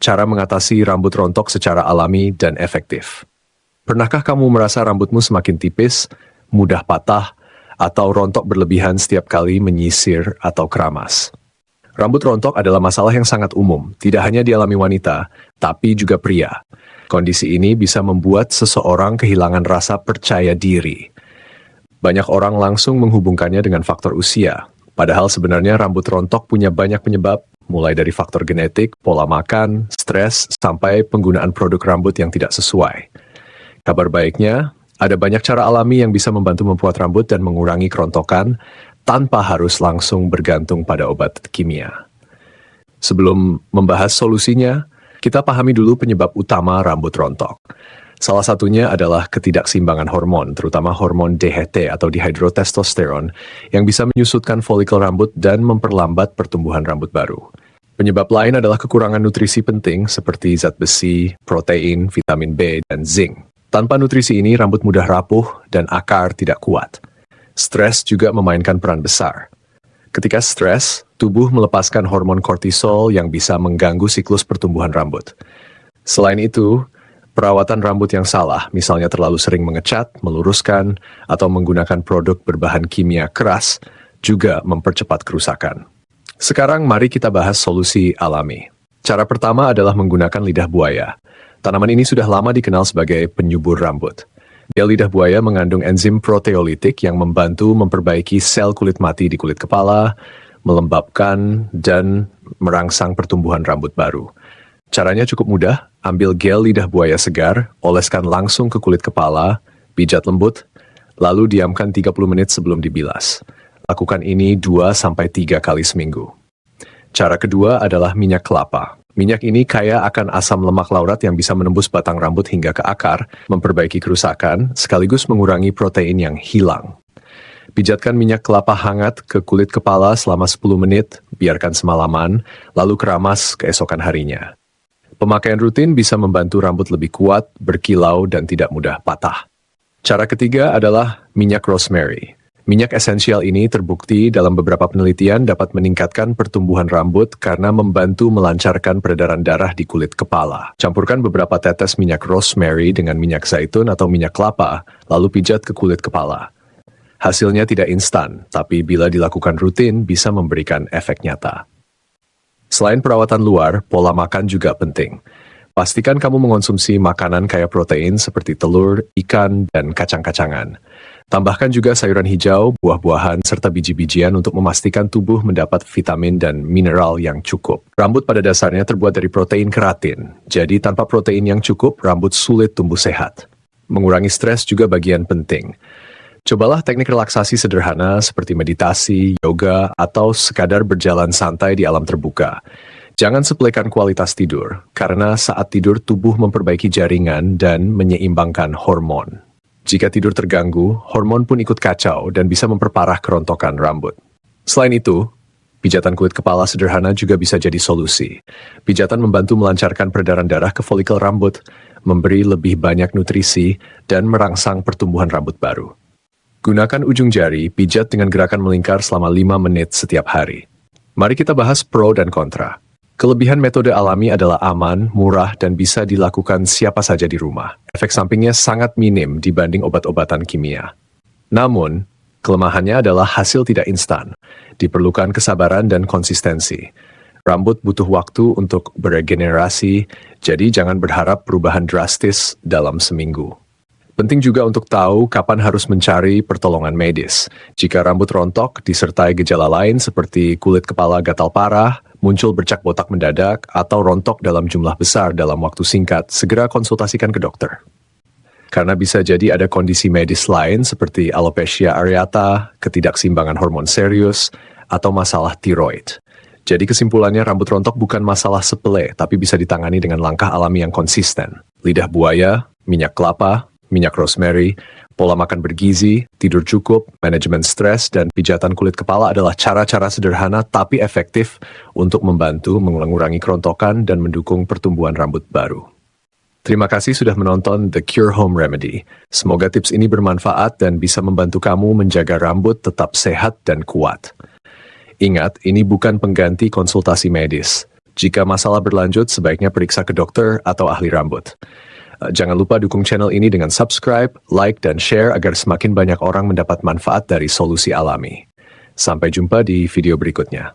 cara mengatasi rambut rontok secara alami dan efektif. Pernahkah kamu merasa rambutmu semakin tipis, mudah patah, atau rontok berlebihan setiap kali menyisir atau keramas? Rambut rontok adalah masalah yang sangat umum, tidak hanya dialami wanita, tapi juga pria. Kondisi ini bisa membuat seseorang kehilangan rasa percaya diri. Banyak orang langsung menghubungkannya dengan faktor usia, padahal sebenarnya rambut rontok punya banyak penyebab, mulai dari faktor genetik, pola makan, stres, sampai penggunaan produk rambut yang tidak sesuai. Kabar baiknya, ada banyak cara alami yang bisa membantu membuat rambut dan mengurangi kerontokan tanpa harus langsung bergantung pada obat kimia. Sebelum membahas solusinya, kita pahami dulu penyebab utama rambut rontok. Salah satunya adalah ketidakseimbangan hormon, terutama hormon DHT atau dihidrotestosteron, yang bisa menyusutkan folikel rambut dan memperlambat pertumbuhan rambut baru. Penyebab lain adalah kekurangan nutrisi penting seperti zat besi, protein, vitamin B, dan zinc. Tanpa nutrisi ini, rambut mudah rapuh dan akar tidak kuat. Stres juga memainkan peran besar. Ketika stres, tubuh melepaskan hormon kortisol yang bisa mengganggu siklus pertumbuhan rambut. Selain itu, perawatan rambut yang salah, misalnya terlalu sering mengecat, meluruskan, atau menggunakan produk berbahan kimia keras, juga mempercepat kerusakan. Sekarang mari kita bahas solusi alami. Cara pertama adalah menggunakan lidah buaya. Tanaman ini sudah lama dikenal sebagai penyubur rambut. Gel lidah buaya mengandung enzim proteolitik yang membantu memperbaiki sel kulit mati di kulit kepala, melembabkan, dan merangsang pertumbuhan rambut baru. Caranya cukup mudah, ambil gel lidah buaya segar, oleskan langsung ke kulit kepala, pijat lembut, lalu diamkan 30 menit sebelum dibilas. Lakukan ini 2-3 kali seminggu. Cara kedua adalah minyak kelapa. Minyak ini kaya akan asam lemak laurat yang bisa menembus batang rambut hingga ke akar, memperbaiki kerusakan, sekaligus mengurangi protein yang hilang. Pijatkan minyak kelapa hangat ke kulit kepala selama 10 menit, biarkan semalaman, lalu keramas keesokan harinya. Pemakaian rutin bisa membantu rambut lebih kuat, berkilau, dan tidak mudah patah. Cara ketiga adalah minyak rosemary. Minyak esensial ini terbukti dalam beberapa penelitian dapat meningkatkan pertumbuhan rambut karena membantu melancarkan peredaran darah di kulit kepala. Campurkan beberapa tetes minyak rosemary dengan minyak zaitun atau minyak kelapa, lalu pijat ke kulit kepala. Hasilnya tidak instan, tapi bila dilakukan rutin bisa memberikan efek nyata. Selain perawatan luar, pola makan juga penting. Pastikan kamu mengonsumsi makanan kaya protein seperti telur, ikan, dan kacang-kacangan. Tambahkan juga sayuran hijau, buah-buahan, serta biji-bijian untuk memastikan tubuh mendapat vitamin dan mineral yang cukup. Rambut pada dasarnya terbuat dari protein keratin, jadi tanpa protein yang cukup, rambut sulit tumbuh sehat. Mengurangi stres juga bagian penting. Cobalah teknik relaksasi sederhana seperti meditasi, yoga, atau sekadar berjalan santai di alam terbuka. Jangan sepelekan kualitas tidur, karena saat tidur tubuh memperbaiki jaringan dan menyeimbangkan hormon. Jika tidur terganggu, hormon pun ikut kacau dan bisa memperparah kerontokan rambut. Selain itu, pijatan kulit kepala sederhana juga bisa jadi solusi. Pijatan membantu melancarkan peredaran darah ke folikel rambut, memberi lebih banyak nutrisi, dan merangsang pertumbuhan rambut baru. Gunakan ujung jari, pijat dengan gerakan melingkar selama 5 menit setiap hari. Mari kita bahas pro dan kontra. Kelebihan metode alami adalah aman, murah, dan bisa dilakukan siapa saja di rumah. Efek sampingnya sangat minim dibanding obat-obatan kimia. Namun, kelemahannya adalah hasil tidak instan. Diperlukan kesabaran dan konsistensi. Rambut butuh waktu untuk beregenerasi, jadi jangan berharap perubahan drastis dalam seminggu. Penting juga untuk tahu kapan harus mencari pertolongan medis. Jika rambut rontok disertai gejala lain seperti kulit kepala gatal parah, muncul bercak botak mendadak, atau rontok dalam jumlah besar dalam waktu singkat, segera konsultasikan ke dokter. Karena bisa jadi ada kondisi medis lain seperti alopecia areata, ketidakseimbangan hormon serius, atau masalah tiroid. Jadi kesimpulannya rambut rontok bukan masalah sepele, tapi bisa ditangani dengan langkah alami yang konsisten. Lidah buaya, minyak kelapa, minyak rosemary, pola makan bergizi, tidur cukup, manajemen stres, dan pijatan kulit kepala adalah cara-cara sederhana tapi efektif untuk membantu mengurangi kerontokan dan mendukung pertumbuhan rambut baru. Terima kasih sudah menonton The Cure Home Remedy. Semoga tips ini bermanfaat dan bisa membantu kamu menjaga rambut tetap sehat dan kuat. Ingat, ini bukan pengganti konsultasi medis. Jika masalah berlanjut, sebaiknya periksa ke dokter atau ahli rambut. Jangan lupa dukung channel ini dengan subscribe, like, dan share agar semakin banyak orang mendapat manfaat dari solusi alami. Sampai jumpa di video berikutnya.